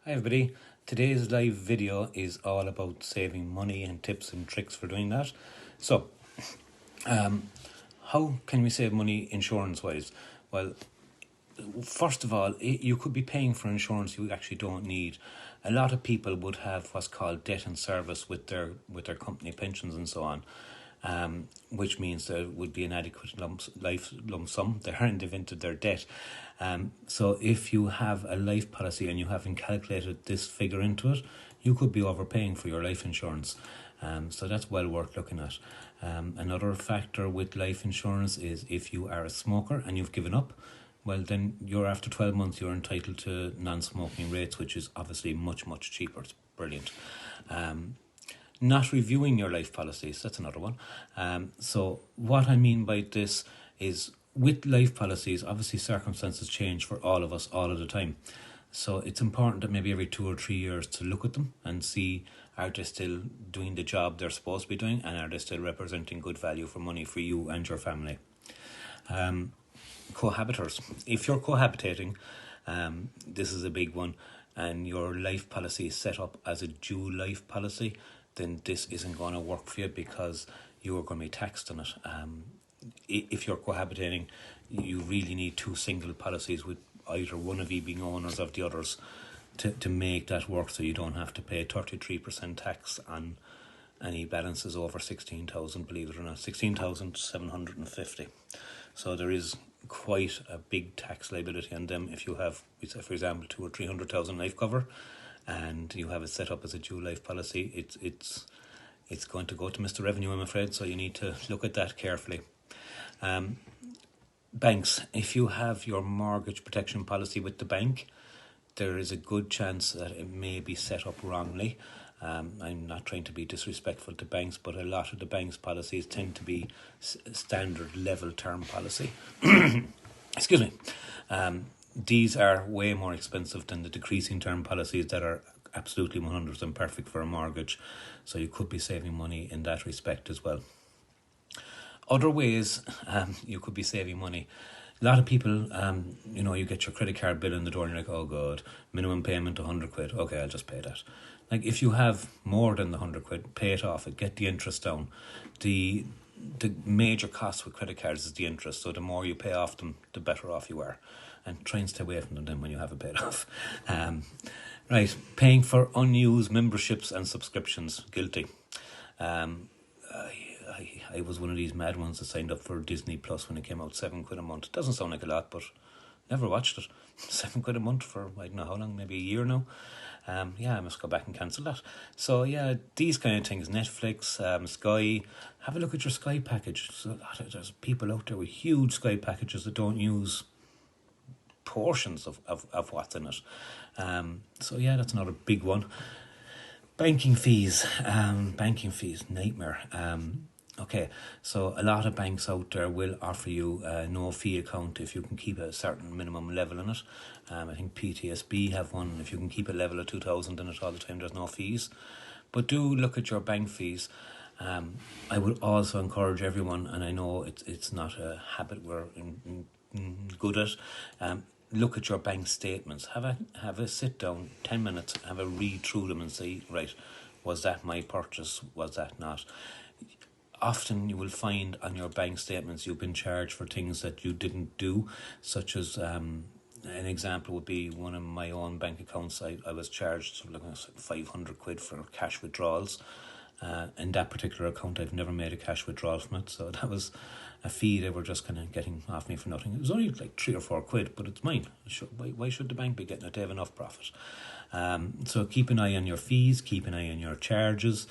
Hi everybody, today's live video is all about saving money and tips and tricks for doing that. So, how can we save money insurance wise? Well, first of all, you could be paying for insurance you actually don't need. A lot of people would have what's called debt and service with their company pensions and so on. Which means there would be an adequate lump sum there in the event of their debt. So if you have a life policy and you haven't calculated this figure into it, you could be overpaying for your life insurance. So that's well worth looking at. Another factor with life insurance is if you are a smoker and you've given up, well then you're after 12 months you're entitled to non-smoking rates, which is obviously much cheaper. It's brilliant. Not reviewing your life policies, that's another one. So what I mean by this is with life policies, obviously circumstances change for all of us all of the time. So it's important that maybe every 2 or 3 years to look at them and see, are they still doing the job they're supposed to be doing, and are they still representing good value for money for you and your family. Cohabitors. If you're cohabitating, this is a big one, and your life policy is set up as a dual life policy, then this isn't going to work for you because you are going to be taxed on it. If you're cohabitating, you really need 2 single policies with either one of you being owners of the others to make that work, so you don't have to pay 33% tax on any balances over 16,000, believe it or not, 16,750. So there is quite a big tax liability on them if you have, for example, 200,000 or 300,000 life cover, and you have it set up as a dual life policy. It's going to go to Mr. Revenue, I'm afraid, so you need to look at that carefully. Banks. If you have your mortgage protection policy with the bank, there is a good chance that it may be set up wrongly. I'm not trying to be disrespectful to banks, but a lot of the banks' policies tend to be standard level term policy. Excuse me. These are way more expensive than the decreasing term policies that are absolutely 100% perfect for a mortgage. So you could be saving money in that respect as well. Other ways you could be saving money. A lot of people, you get your credit card bill in the door and you're like, oh God, minimum payment 100 quid. Okay, I'll just pay that. Like, if you have more than the 100 quid, pay it off and get the interest down. The major cost with credit cards is the interest, so the more you pay off them, the better off you are. And try and stay away from them then when you have it paid off. Right, paying for unused memberships and subscriptions, guilty. I was one of these mad ones that signed up for Disney Plus when it came out, 7 quid a month. It doesn't sound like a lot, but never watched it. 7 quid a month for I don't know how long, maybe a year now. I must go back and cancel that. So yeah, these kind of things, Netflix, Sky, have a look at your Sky package. So there's people out there with huge Sky packages that don't use portions of what's in it. So yeah, that's another big one. Banking fees, nightmare. Okay, so a lot of banks out there will offer you a no fee account if you can keep a certain minimum level in it. I think PTSB have one. If you can keep a level of 2,000 in it all the time, there's no fees. But do look at your bank fees. I would also encourage everyone, and I know it's not a habit we're good at. Look at your bank statements. Have a sit down, 10 minutes, have a read through them and say, right, was that my purchase? Was that not? Often you will find on your bank statements you've been charged for things that you didn't do, such as an example would be one of my own bank accounts. I was charged something like 500 quid for cash withdrawals. In that particular account, I've never made a cash withdrawal from it, so that was a fee they were just kind of getting off me for nothing. It was only like 3 or 4 quid, but it's mine. Why should the bank be getting it? They have enough profit. So keep an eye on your fees, keep an eye on your charges,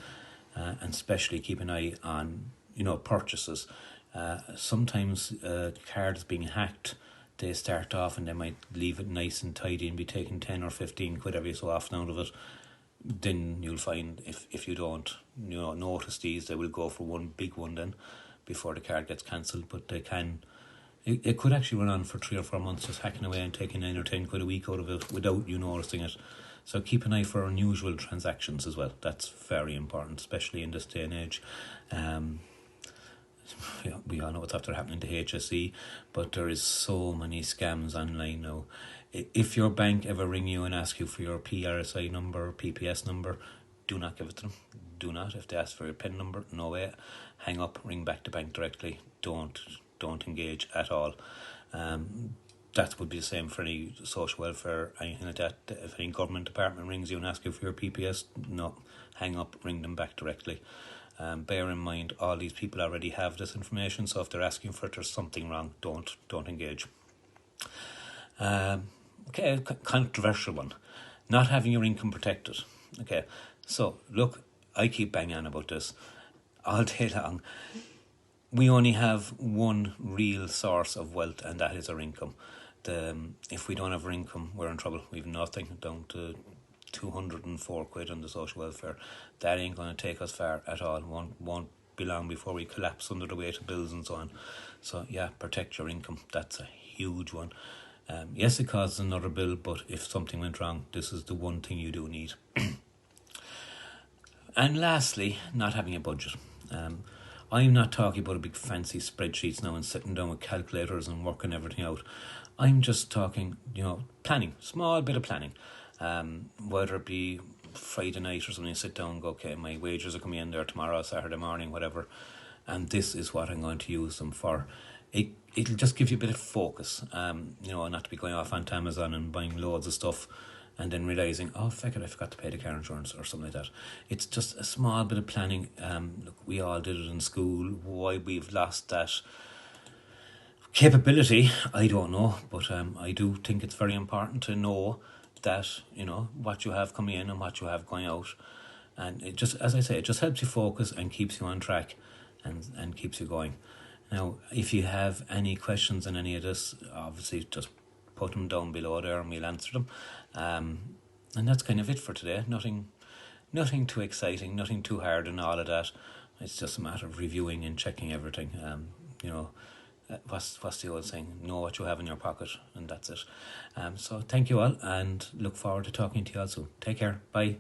and especially keep an eye on purchases. Sometimes cards being hacked, they start off and they might leave it nice and tidy and be taking 10 or 15 quid every so often out of it. Then you'll find if you don't notice these, they will go for one big one then before the card gets cancelled. But it could actually run on for 3 or 4 months, just hacking away and taking 9 or 10 quid a week out of it without you noticing it. So keep an eye for unusual transactions as well. That's very important, especially in this day and age. We all know what's after happening to HSE, but there is so many scams online now. If your bank ever ring you and ask you for your PRSI number, PPS number, do not give it to them. Do not. If they ask for your PIN number, no way. Hang up, ring back the bank directly. Don't engage at all. That would be the same for any social welfare, anything like that. If any government department rings you and asks you for your PPS, no, hang up, ring them back directly. Bear in mind, all these people already have this information, so if they're asking for it, there's something wrong. Don't engage. Okay, controversial one. Not having your income protected. Okay, so look, I keep banging on about this all day long. We only have one real source of wealth, and that is our income. If we don't have our income, we're in trouble. We've nothing, down to 204 quid on the social welfare. That ain't going to take us far at all. Won't be long before we collapse under the weight of bills and so on. So yeah, protect your income. That's a huge one. Yes, it causes another bill, but if something went wrong, this is the one thing you do need. And lastly, not having a budget. I'm not talking about a big fancy spreadsheets now and sitting down with calculators and working everything out. I'm just talking, planning, small bit of planning. Whether it be Friday night or something, sit down and go, okay, my wages are coming in there tomorrow, Saturday morning, whatever, and this is what I'm going to use them for. It'll just give you a bit of focus, not to be going off onto Amazon and buying loads of stuff and then realising, oh, feck it, I forgot to pay the car insurance or something like that. It's just a small bit of planning. Look, we all did it in school. Why we've lost that capability, I don't know, but I do think it's very important to know that, what you have coming in and what you have going out. And it just, as I say, it just helps you focus and keeps you on track and keeps you going. Now, if you have any questions on any of this, obviously just put them down below there and we'll answer them. And that's kind of it for today. Nothing too exciting, nothing too hard and all of that. It's just a matter of reviewing and checking everything. What's the old saying? Know what you have in your pocket, and that's it. So thank you all, and look forward to talking to you all soon. Take care. Bye.